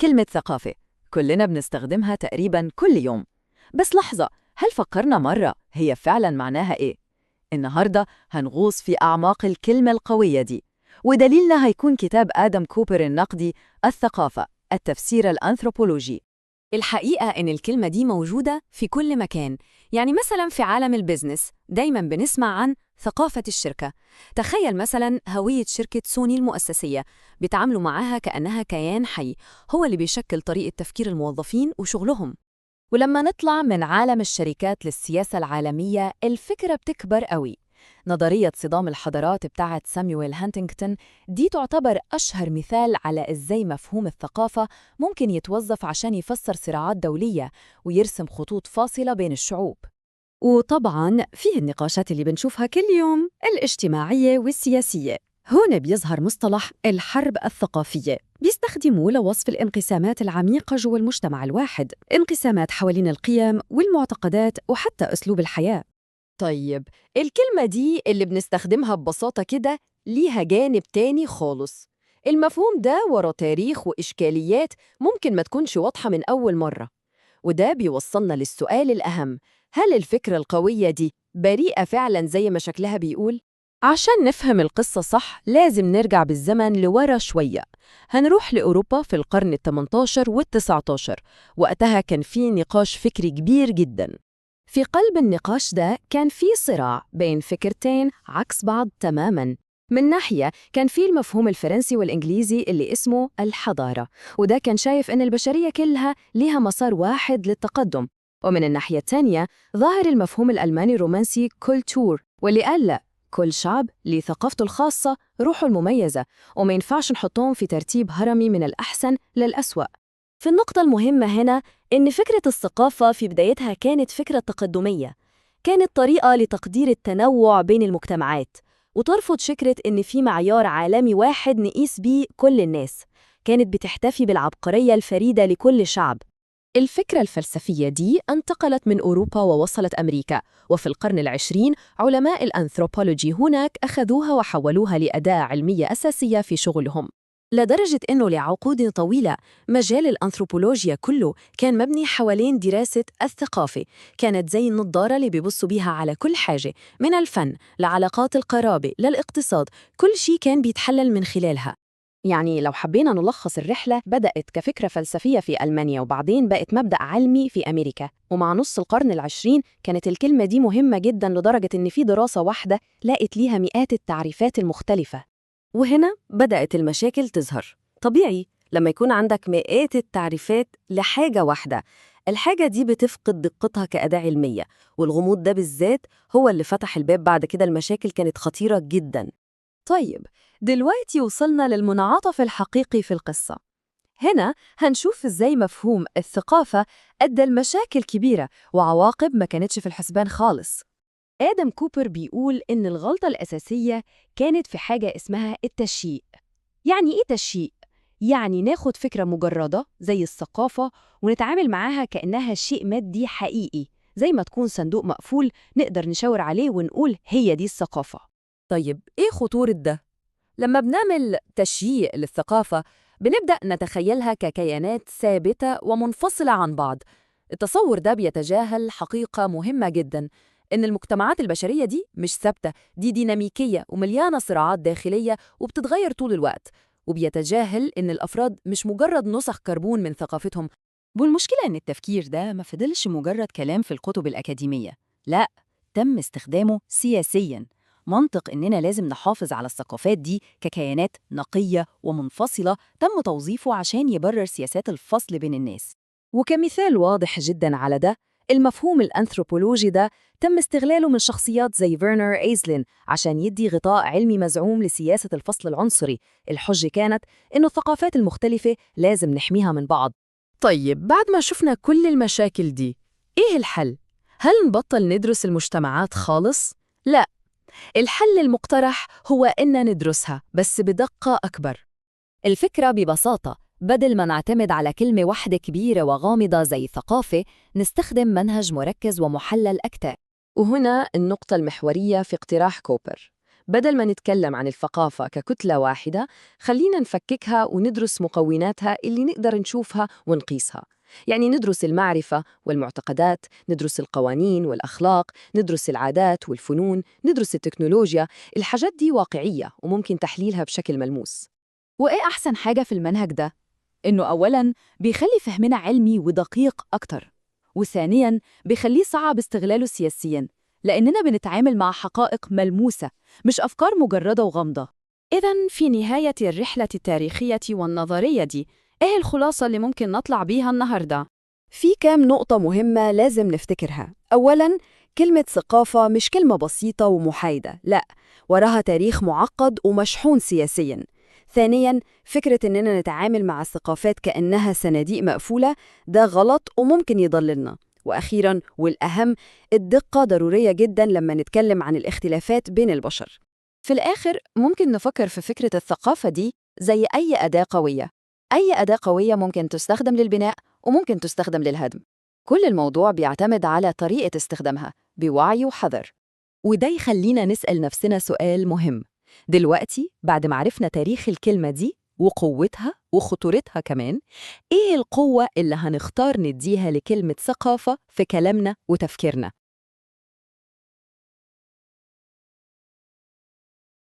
كلمة ثقافة كلنا بنستخدمها تقريباً كل يوم. بس لحظة، هل فكرنا مرة هي فعلاً معناها إيه؟ النهاردة هنغوص في أعماق الكلمة القوية دي، ودليلنا هيكون كتاب آدم كوبر النقدي الثقافة، التفسير الأنثروبولوجي. الحقيقة إن الكلمة دي موجودة في كل مكان، يعني مثلا في عالم البيزنس دايما بنسمع عن ثقافة الشركة. تخيل مثلا هوية شركة سوني المؤسسية، بيتعاملوا معاها كأنها كيان حي، هو اللي بيشكل طريقة تفكير الموظفين وشغلهم. ولما نطلع من عالم الشركات للسياسة العالمية الفكرة بتكبر قوي. نظرية صدام الحضارات بتاعت سامويل هانتينغتون دي تعتبر أشهر مثال على إزاي مفهوم الثقافة ممكن يتوظف عشان يفسر صراعات دولية ويرسم خطوط فاصلة بين الشعوب. وطبعاً فيه النقاشات اللي بنشوفها كل يوم الاجتماعية والسياسية. هنا بيظهر مصطلح الحرب الثقافية، بيستخدموه لوصف الانقسامات العميقة جوا المجتمع الواحد، انقسامات حوالين القيم والمعتقدات وحتى أسلوب الحياة. طيب، الكلمة دي اللي بنستخدمها ببساطة كده ليها جانب تاني خالص. المفهوم ده ورا تاريخ وإشكاليات ممكن ما تكونش واضحة من أول مرة، وده بيوصلنا للسؤال الأهم: هل الفكرة القوية دي بريئة فعلاً زي ما شكلها بيقول؟ عشان نفهم القصة صح لازم نرجع بالزمن لورا شوية. هنروح لأوروبا في القرن ال18 وال19، وقتها كان في نقاش فكري كبير جداً. في قلب النقاش ده كان في صراع بين فكرتين عكس بعض تماماً. من ناحية كان في المفهوم الفرنسي والإنجليزي اللي اسمه الحضارة، وده كان شايف إن البشرية كلها ليها مسار واحد للتقدم. ومن الناحية التانية ظاهر المفهوم الألماني الرومانسي كولتور، واللي قال لا، كل شعب ليه ثقافته الخاصة، روحه المميزة، وما ينفعش نحطهم في ترتيب هرمي من الأحسن للأسوأ. في النقطة المهمة هنا إن فكرة الثقافة في بدايتها كانت فكرة تقدمية، كانت طريقة لتقدير التنوع بين المجتمعات، وترفض فكرة إن في معيار عالمي واحد نقيس بيه كل الناس. كانت بتحتفي بالعبقرية الفريدة لكل شعب. الفكرة الفلسفية دي انتقلت من أوروبا ووصلت أمريكا، وفي القرن العشرين علماء الأنثروبولوجي هناك أخذوها وحولوها لأداة علمية أساسية في شغلهم، لدرجة إنه لعقود طويلة مجال الأنثروبولوجيا كله كان مبني حوالين دراسة الثقافة. كانت زي النظارة اللي بيبصوا بيها على كل حاجة، من الفن لعلاقات القرابة للاقتصاد، كل شيء كان بيتحلل من خلالها. يعني لو حبينا نلخص الرحلة، بدأت كفكرة فلسفية في ألمانيا، وبعدين بقت مبدأ علمي في أمريكا، ومع نص القرن العشرين كانت الكلمة دي مهمة جداً لدرجة إن في دراسة واحدة لقت ليها مئات التعريفات المختلفة. وهنا بدأت المشاكل تظهر. طبيعي لما يكون عندك مئات التعريفات لحاجة واحدة، الحاجة دي بتفقد دقتها كأداة علمية، والغموض ده بالذات هو اللي فتح الباب بعد كده. المشاكل كانت خطيرة جداً. طيب، دلوقتي وصلنا للمنعطف الحقيقي في القصة. هنا هنشوف إزاي مفهوم الثقافة أدى لمشاكل كبيرة وعواقب ما كانتش في الحسبان خالص. آدم كوبر بيقول إن الغلطة الأساسية كانت في حاجة اسمها التشييء. يعني إيه تشييء؟ يعني ناخد فكرة مجردة زي الثقافة ونتعامل معاها كأنها شيء مادي حقيقي، زي ما تكون صندوق مقفول نقدر نشاور عليه ونقول هي دي الثقافة. طيب، إيه خطورة ده؟ لما بنعمل تشييء للثقافة بنبدأ نتخيلها ككيانات ثابتة ومنفصلة عن بعض. التصور ده بيتجاهل حقيقة مهمة جداً، إن المجتمعات البشرية دي مش ثابتة، دي ديناميكية ومليانة صراعات داخلية وبتتغير طول الوقت. وبيتجاهل إن الأفراد مش مجرد نسخ كربون من ثقافتهم. والمشكلة إن التفكير ده ما فضلش مجرد كلام في الكتب الأكاديمية، لا، تم استخدامه سياسياً. منطق إننا لازم نحافظ على الثقافات دي ككيانات نقية ومنفصلة تم توظيفه عشان يبرر سياسات الفصل بين الناس. وكمثال واضح جداً على ده، المفهوم الأنثروبولوجي ده تم استغلاله من شخصيات زي فيرنر أيزلين عشان يدي غطاء علمي مزعوم لسياسة الفصل العنصري. الحجة كانت إنه الثقافات المختلفة لازم نحميها من بعض. طيب، بعد ما شفنا كل المشاكل دي، إيه الحل؟ هل نبطل ندرس المجتمعات خالص؟ لا، الحل المقترح هو إن ندرسها بس بدقة أكبر. الفكرة ببساطة، بدل ما نعتمد على كلمة واحدة كبيرة وغامضة زي ثقافة، نستخدم منهج مركز ومحلل أكتر. وهنا النقطة المحورية في اقتراح كوبر. بدل ما نتكلم عن الثقافة ككتلة واحدة، خلينا نفككها وندرس مكوناتها اللي نقدر نشوفها ونقيسها. يعني ندرس المعرفة والمعتقدات، ندرس القوانين والأخلاق، ندرس العادات والفنون، ندرس التكنولوجيا. الحاجات دي واقعية وممكن تحليلها بشكل ملموس. وإيه أحسن حاجة في المنهج ده؟ إنه أولاً بيخلي فهمنا علمي ودقيق أكتر، وثانياً بيخليه صعب استغلاله سياسياً، لأننا بنتعامل مع حقائق ملموسة مش أفكار مجردة وغامضة. إذن في نهاية الرحلة التاريخية والنظرية دي، إيه الخلاصة اللي ممكن نطلع بيها النهاردة؟ في كام نقطة مهمة لازم نفتكرها. أولاً، كلمة ثقافة مش كلمة بسيطة ومحايدة، لا، وراها تاريخ معقد ومشحون سياسياً. ثانياً، فكرة إننا نتعامل مع الثقافات كأنها صناديق مقفولة ده غلط وممكن يضللنا. وأخيراً والأهم، الدقة ضرورية جداً لما نتكلم عن الاختلافات بين البشر. في الآخر ممكن نفكر في فكرة الثقافة دي زي أي أداة قوية. أي أداة قوية ممكن تستخدم للبناء وممكن تستخدم للهدم. كل الموضوع بيعتمد على طريقة استخدامها بوعي وحذر. وده يخلينا نسأل نفسنا سؤال مهم. دلوقتي بعد ما عرفنا تاريخ الكلمة دي وقوتها وخطورتها كمان، إيه القوة اللي هنختار نديها لكلمة ثقافة في كلامنا وتفكيرنا؟